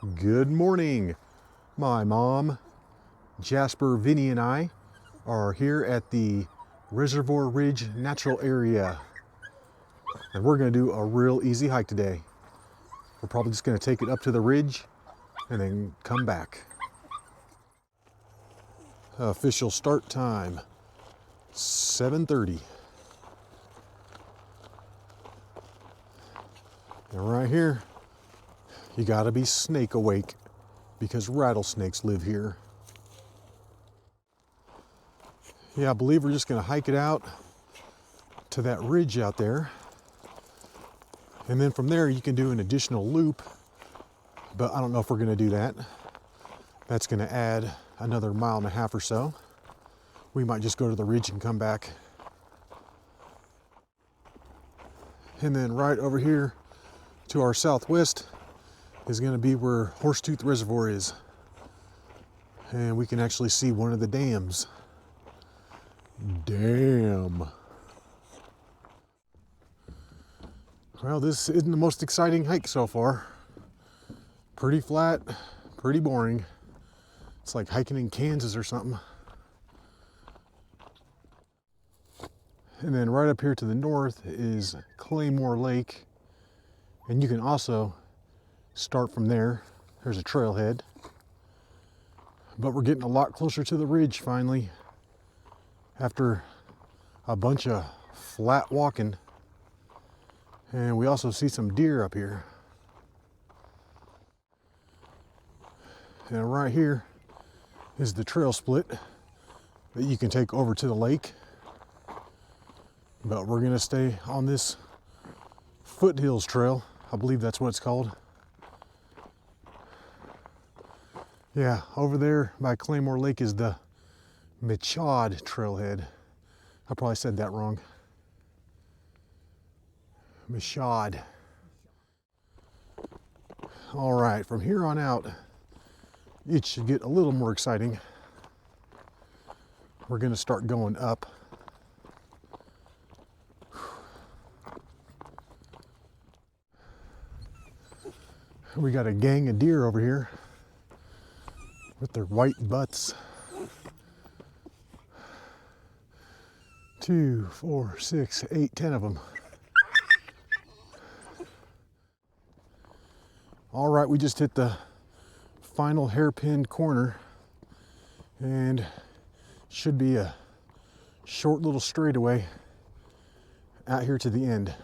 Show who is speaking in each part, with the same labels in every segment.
Speaker 1: Good morning. My mom, Jasper, Vinny, and I are here at the Reservoir Ridge Natural Area. And we're going to do a real easy hike today. We're probably just going to take it up to the ridge and then come back. Official start time, 7:30. And right here, you gotta be snake awake because rattlesnakes live here. Yeah, I believe we're just gonna hike it out to that ridge out there. And then from there, you can do an additional loop, but I don't know if we're gonna do that. That's gonna add another 1.5 miles or so. We might just go to the ridge and come back. And then right over here to our southwest is going to be where Horsetooth Reservoir is. And we can actually see one of the dams. Damn. Well, this isn't the most exciting hike so far. Pretty flat, pretty boring. It's like hiking in Kansas or something. And then right up here to the north is Claymore Lake. And you can also start from there. There's a trailhead. But we're getting a lot closer to the ridge finally, after a bunch of flat walking. And we also see some deer up here. And right here is the trail split that you can take over to the lake. But we're gonna stay on this Foothills Trail. I believe that's what it's called. Yeah, over there by Claymore Lake is the Michaud Trailhead. I probably said that wrong. Michaud. All right, from here on out, it should get a little more exciting. We're gonna start going up. We got a gang of deer over here with their white butts. 2, 4, 6, 8, 10 of them. All right, we just hit the final hairpin corner and should be a short little straightaway out here to the end.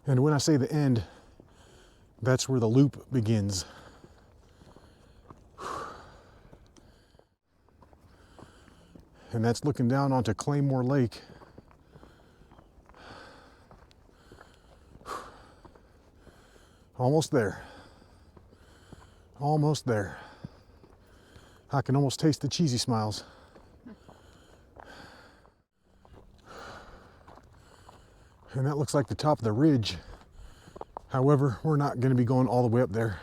Speaker 1: And when I say the end, that's where the loop begins. And that's looking down onto Claymore Lake. Almost there. Almost there. I can almost taste the cheesy smiles. And that looks like the top of the ridge. However, we're not going to be going all the way up there.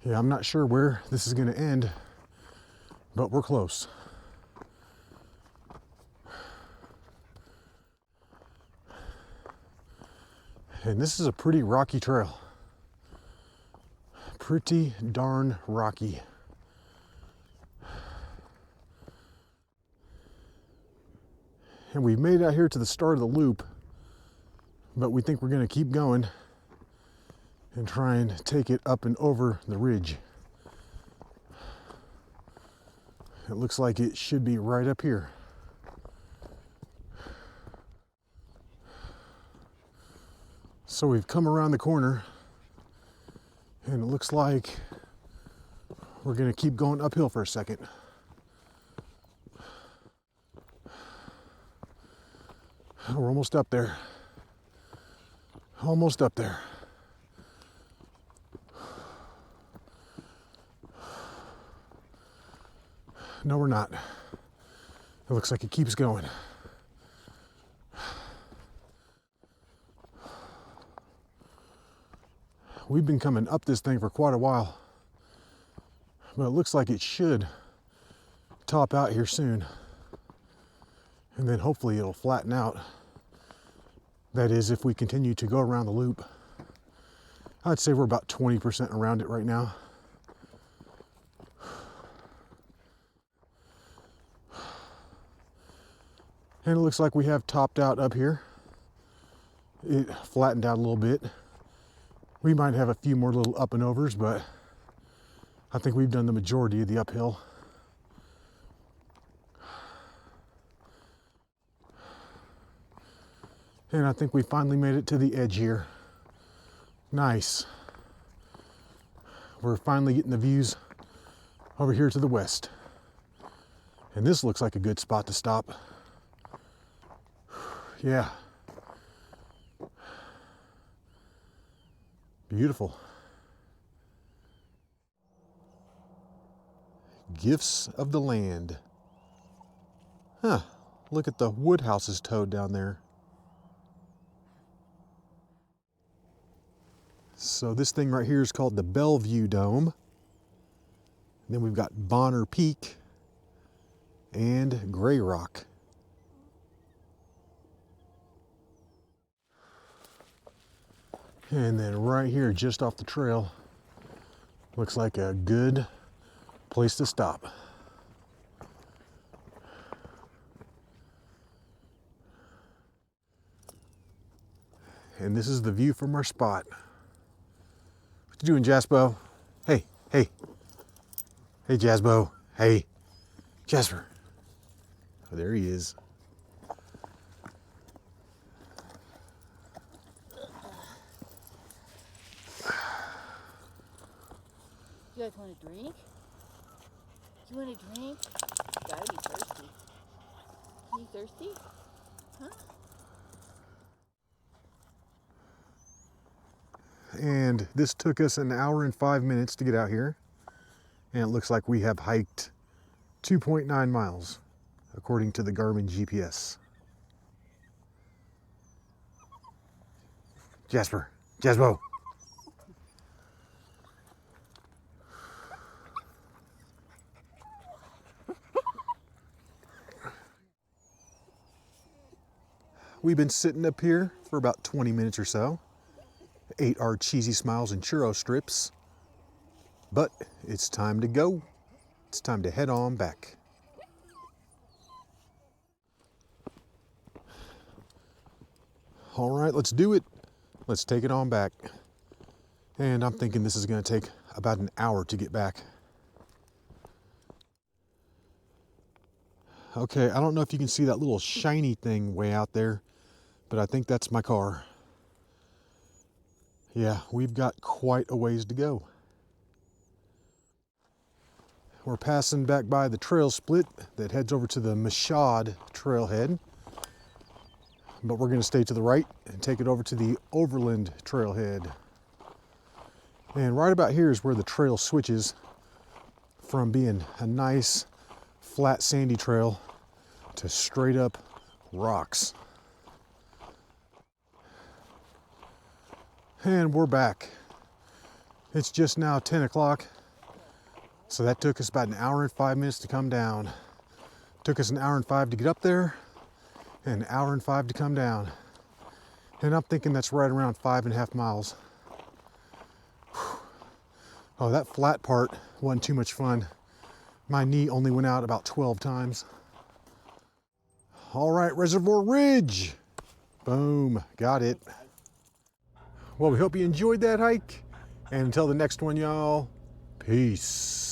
Speaker 1: Yeah, I'm not sure where this is going to end, but we're close. And this is a pretty rocky trail. Pretty darn rocky. And we've made it out here to the start of the loop, but we think we're going to keep going and try and take it up and over the ridge. It looks like it should be right up here. So we've come around the corner and it looks like we're going to keep going uphill for a second. We're almost up there. Almost up there. No, we're not. It looks like it keeps going. We've been coming up this thing for quite a while, but it looks like it should top out here soon. And then hopefully it'll flatten out. That is, if we continue to go around the loop. I'd say we're about 20% around it right now. And it looks like we have topped out up here. It flattened out a little bit. We might have a few more little up and overs, but I think we've done the majority of the uphill. And I think we finally made it to the edge here. Nice. We're finally getting the views over here to the west. And this looks like a good spot to stop. Yeah. Beautiful. Gifts of the land. Huh. Look at the wood houses towed down there. So this thing right here is called the Bellevue Dome. And then we've got Bonner Peak and Gray Rock. And then right here, just off the trail, looks like a good place to stop. And this is the view from our spot. What you doing, Jasper? Hey, hey. Hey, Jasper. Hey, Jasper. Oh, there he is.
Speaker 2: You guys want a drink? You want a drink? You gotta be thirsty. Are you thirsty? Huh?
Speaker 1: And this took us an hour and 5 minutes to get out here. And it looks like we have hiked 2.9 miles, according to the Garmin GPS. Jasper, Jasper. We've been sitting up here for about 20 minutes or so. Ate our cheesy smiles and churro strips. But it's time to go. It's time to head on back. All right, let's do it. Let's take it on back. And I'm thinking this is going to take about an hour to get back. Okay, I don't know if you can see that little shiny thing way out there, but I think that's my car. Yeah, we've got quite a ways to go. We're passing back by the trail split that heads over to the Mashad trailhead. But we're going to stay to the right and take it over to the Overland trailhead. And right about here is where the trail switches from being a nice, flat, sandy trail to straight up rocks. And we're back. It's just now 10 o'clock. So that took us about an hour and 5 minutes to come down. Took us an hour and 5 to get up there, and an hour and 5 to come down. And I'm thinking that's right around 5.5 miles. Whew. Oh, that flat part wasn't too much fun. My knee only went out about 12 times. All right, Reservoir Ridge. Boom, got it. Well, we hope you enjoyed that hike. And until the next one, y'all, peace.